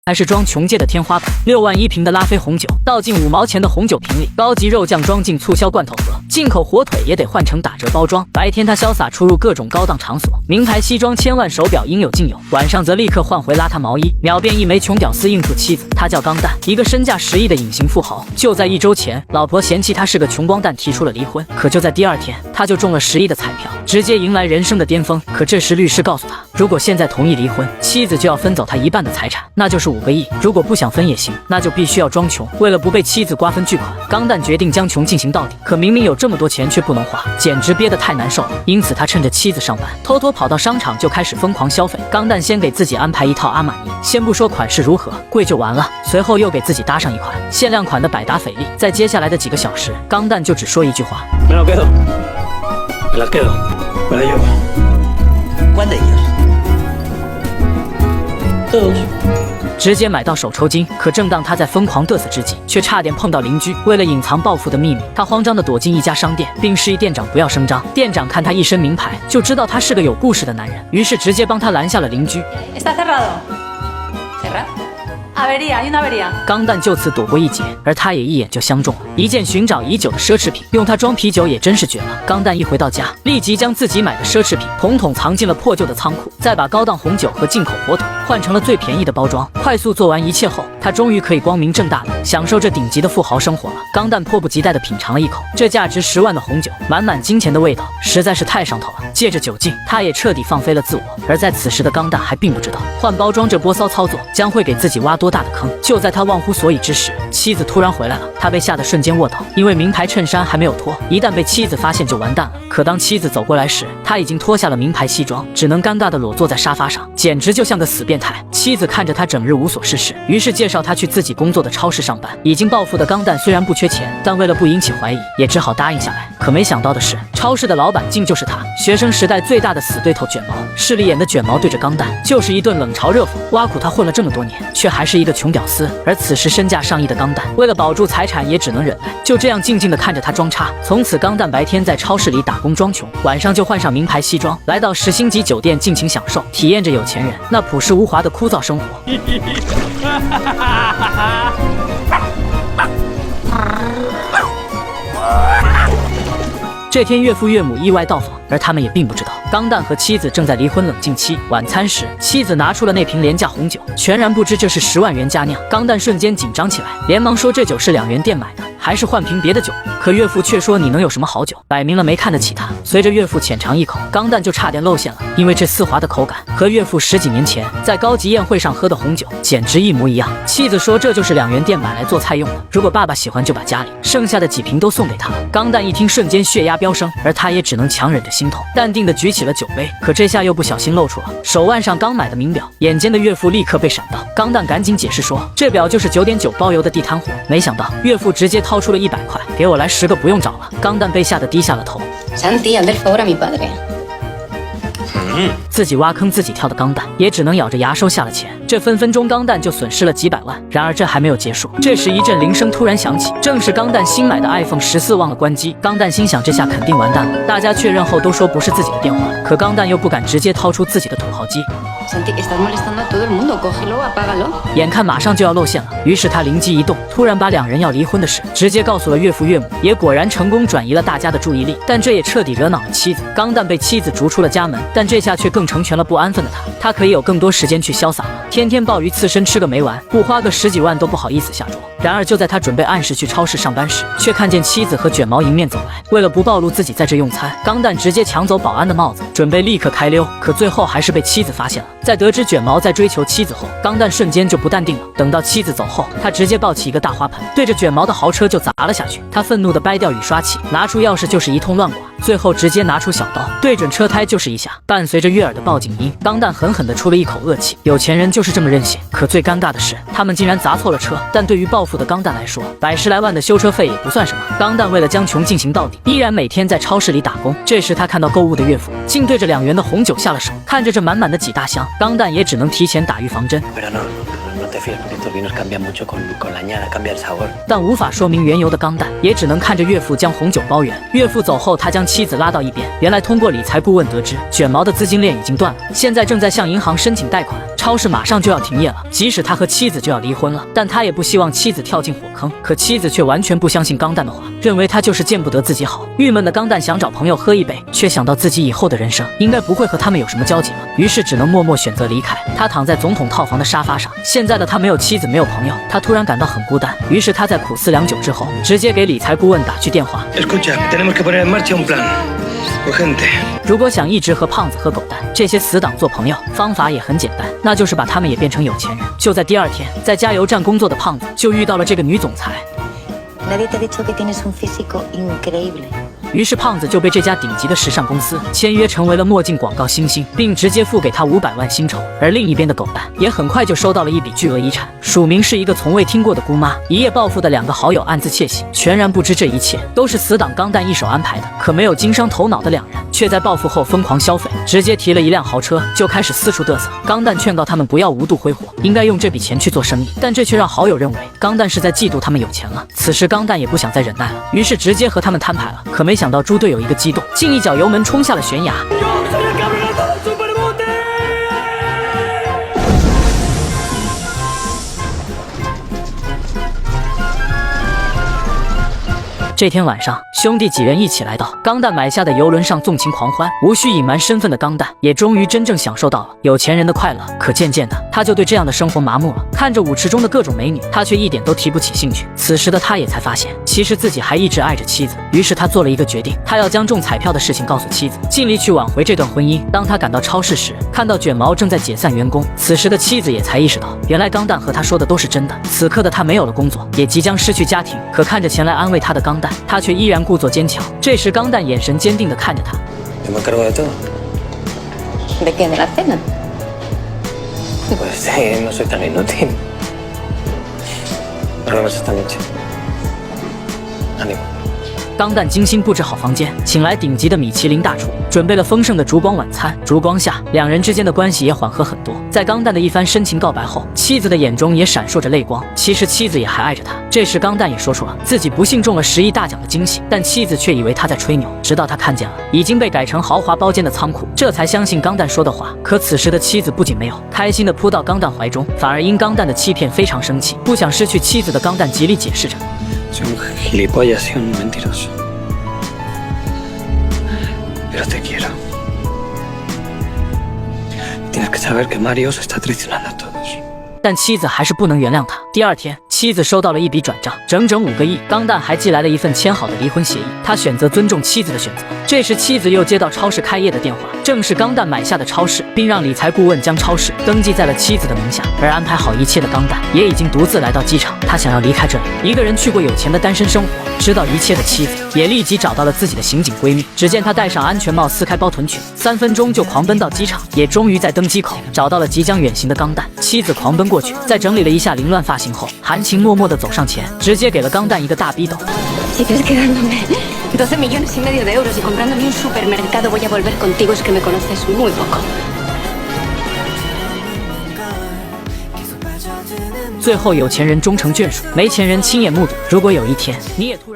还是装穷界的天花板，6万1瓶的拉菲红酒，倒进5毛钱的红酒瓶里，高级肉酱装进促销罐头盒，进口火腿也得换成打折包装。白天他潇洒出入各种高档场所，名牌西装、千万手表应有尽有，晚上则立刻换回邋遢毛衣，秒变一枚穷屌丝应付妻子。他叫钢蛋，一个身价10亿的隐形富豪。就在1周前，老婆嫌弃他是个穷光蛋，提出了离婚。可就在第2天，他就中了10亿的彩票，直接迎来人生的巅峰。可这时律师告诉他，如果现在同意离婚，妻子就要分走他1半的财产，那就是5个亿。如果不想分也行，那就必须要装穷。为了不被妻子瓜分巨款，钢蛋决定将穷进行到底。可明明有这么多钱却不能花，简直憋得太难受了。因此他趁着妻子上班，偷偷跑到商场就开始疯狂消费。钢蛋先给自己安排一套阿玛尼，先不说款式如何，贵就完了。随后又给自己搭上一款限量款的百达翡丽。在接下来的几个小时，钢蛋就只说一句话：Me lo quedo, me las quedo, me la llevo. ¿Cuál de ellos? Todos.直接买到手抽筋。可正当他在疯狂嘚瑟之际，却差点碰到邻居。为了隐藏报复的秘密，他慌张地躲进一家商店，并示意店长不要声张。店长看他一身名牌，就知道他是个有故事的男人，于是直接帮他拦下了邻居。钢蛋就此躲过一劫，而他也一眼就相中了一件寻找已久的奢侈品，用它装啤酒也真是绝了。钢蛋一回到家，立即将自己买的奢侈品统统藏进了破旧的仓库，再把高档红酒和进口火腿换成了最便宜的包装。快速做完一切后，他终于可以光明正大的享受这顶级的富豪生活了。钢蛋迫不及待地品尝了一口这价值10万的红酒，满满金钱的味道实在是太上头了。借着酒劲，他也彻底放飞了自我。而在此时的钢蛋还并不知道，换包装这波骚操作将会给自己挖多大的坑。就在他忘乎所以之时，妻子突然回来了，他被吓得瞬间卧倒，因为名牌衬衫还没有脱，一旦被妻子发现就完蛋了。可当妻子走过来时，他已经脱下了名牌西装，只能尴尬地裸坐在沙发上，简直就像个死变态。妻子看着他整日无所事事，于是介绍他去自己工作的超市上班。已经暴富的钢蛋虽然不缺钱，但为了不引起怀疑，也只好答应下来。可没想到的是，超市的老板竟就是他，学生时代最大的死对头卷毛。势利眼的卷毛对着钢蛋就是一顿冷嘲热讽，挖苦他混了这么多年，却还是一个穷屌丝。而此时身价上亿的钢蛋，为了保住财产也只能忍耐，就这样静静地看着他装叉。从此钢蛋白天在超市里打工装穷，晚上就换上名牌西装，来到10星级酒店尽情享受，体验着有钱人那朴实无华的枯燥生活。这天岳父岳母意外到访，而他们也并不知道钢蛋和妻子正在离婚冷静期。晚餐时，妻子拿出了那瓶廉价红酒，全然不知这是10万元佳酿。钢蛋瞬间紧张起来，连忙说这酒是2元店买的，还是换瓶别的酒。可岳父却说你能有什么好酒，摆明了没看得起他。随着岳父浅尝一口，钢蛋就差点露馅了，因为这丝滑的口感和岳父10几年前在高级宴会上喝的红酒简直一模一样。妻子说这就是2元店买来做菜用的，如果爸爸喜欢就把家里剩下的几瓶都送给他了。钢蛋一听瞬间血压飙升，而他也只能强忍着心痛，淡定地举起了酒杯。可这下又不小心露出了手腕上刚买的名表，眼尖的岳父立刻被闪到。钢蛋赶紧解释说这表就是9.9包邮的地摊货。没想到岳父直接掏出了100块，给我来10个不用找了。钢蛋被吓得低下了头。Santi, hazle el favor a mi padre。自己挖坑自己跳的钢蛋也只能咬着牙收下了钱，这分分钟钢蛋就损失了几百万。然而这还没有结束，这时一阵铃声突然响起，正是钢蛋新买的 iPhone 14忘了关机。钢蛋心想这下肯定完蛋了，大家确认后都说不是自己的电话，可钢蛋又不敢直接掏出自己的土豪机。Santi, estás molestando a todo el mundo, cógelo, apágalo。眼看马上就要露馅了，于是他灵机一动，突然把2人要离婚的事直接告诉了岳父岳母，也果然成功转移了大家的注意力。但这也彻底惹恼了妻子，钢蛋被妻子逐出了家门。但这下却更成全了不安分的他可以有更多时间去潇洒了，天天鲍鱼刺身吃个没完，不花个10几万都不好意思下桌。然而就在他准备按时去超市上班时，却看见妻子和卷毛迎面走来。为了不暴露自己在这用餐，钢蛋直接抢走保安的帽子，准备立刻开溜。可最后还是被妻子发现了。在得知卷毛在追求妻子后，钢蛋瞬间就不淡定了。等到妻子走后，他直接抱起一个大花盆，对着卷毛的豪车就砸了下去。他愤怒地掰掉雨刷器，拿出钥匙就是一通乱刮，最后直接拿出小刀对准车胎就是一下。伴随着悦耳的报警音，钢蛋狠狠地出了一口恶气。有钱人就是这么任性。可最尴尬的是，他们竟然砸错了车。但对于报复的钢蛋来说，110来万的修车费也不算什么。钢蛋为了将穷进行到底，依然每天在超市里打工。这时他看到购物的岳父竟对着2元的红酒下了手，看着这满满的几大箱，钢蛋也只能提前打预防针。但无法说明缘由的钢蛋也只能看着岳父将红酒包圆。岳父走后，他将妻子拉到一边，原来通过理财顾问得知，卷毛的资金链已经断了，现在正在向银行申请贷款。超市马上就要停业了，即使他和妻子就要离婚了，但他也不希望妻子跳进火坑。可妻子却完全不相信钢蛋的话，认为他就是见不得自己好。郁闷的钢蛋想找朋友喝一杯，却想到自己以后的人生应该不会和他们有什么交集了，于是只能默默选择离开。他躺在总统套房的沙发上，现在的他没有妻子，没有朋友，他突然感到很孤单。于是他在苦思良久之后，直接给理财顾问打去电话。如果想一直和胖子和狗蛋这些死党做朋友，方法也很简单，那就是把他们也变成有钱人。就在第二天，在加油站工作的胖子就遇到了这个女总裁。于是胖子就被这家顶级的时尚公司签约成为了墨镜广告新星，并直接付给他500万薪酬。而另一边的狗蛋也很快就收到了一笔巨额遗产，署名是一个从未听过的姑妈。一夜暴富的2个好友暗自窃喜，全然不知这一切都是死党钢蛋一手安排的。可没有经商头脑的2人却在暴富后疯狂消费，直接提了一辆豪车就开始四处嘚瑟。钢蛋劝告他们不要无度挥霍，应该用这笔钱去做生意，但这却让好友认为钢蛋是在嫉妒他们有钱了。此时钢蛋也不想再忍耐了，于是直接和他们摊牌了。可没想到猪队友一个激动，竟一脚油门冲下了悬崖。这天晚上，兄弟几人一起来到钢蛋买下的游轮上纵情狂欢，无需隐瞒身份的钢蛋也终于真正享受到了有钱人的快乐。可渐渐的，他就对这样的生活麻木了，看着舞池中的各种美女，他却一点都提不起兴趣。此时的他也才发现，其实自己还一直爱着妻子。于是他做了一个决定，他要将中彩票的事情告诉妻子，尽力去挽回这段婚姻。当他赶到超市时，看到卷毛正在解散员工，此时的妻子也才意识到，原来钢蛋和他说的都是真的。此刻的他没有了工作，也即将失去家庭，可看着前来安慰他的钢蛋，他却依然故作坚强。这时钢蛋眼神坚定地看着他。¿De qué? ¿De la cena? Pues no soy tan inútil. Nos vemos esta noche. Ánimo. 钢蛋精心布置好房间，请来顶级的米其林大厨，准备了丰盛的烛光晚餐。烛光下，2人之间的关系也缓和很多。在钢蛋的一番深情告白后，妻子的眼中也闪烁着泪光。其实妻子也还爱着他。这时钢蛋也说出了自己不幸中了10亿大奖的惊喜，但妻子却以为他在吹牛。直到他看见了已经被改成豪华包间的仓库，这才相信钢蛋说的话。可此时的妻子不仅没有开心地扑到钢蛋怀中，反而因钢蛋的欺骗非常生气。不想失去妻子的钢蛋极力解释着。Soy un gilipollas y un mentiroso. Pero te quiero. Tienes que saber que Mario se está traicionando a todos. 但妻子还是不能原谅他。第二天，妻子收到了一笔转账，整整5个亿。钢蛋还寄来了一份签好的离婚协议，他选择尊重妻子的选择。这时，妻子又接到超市开业的电话，正是钢蛋买下的超市，并让理财顾问将超市登记在了妻子的名下。而安排好一切的钢蛋也已经独自来到机场，他想要离开这里，一个人去过有钱的单身生活。知道一切的妻子也立即找到了自己的刑警闺蜜，只见她戴上安全帽，撕开包臀裙，3分钟就狂奔到机场，也终于在登机口找到了即将远行的钢蛋。妻子狂奔过去，在整理了一下凌乱发型后，含情脉脉地走上前，直接给了钢蛋一个大逼斗。Si crees que dándome 12,5 millones de euros y comprándome un supermercado voy a volver contigo, es que me conoces muy poco. 最后有钱人终成眷属，没钱人亲眼目睹。如果有一天你也突然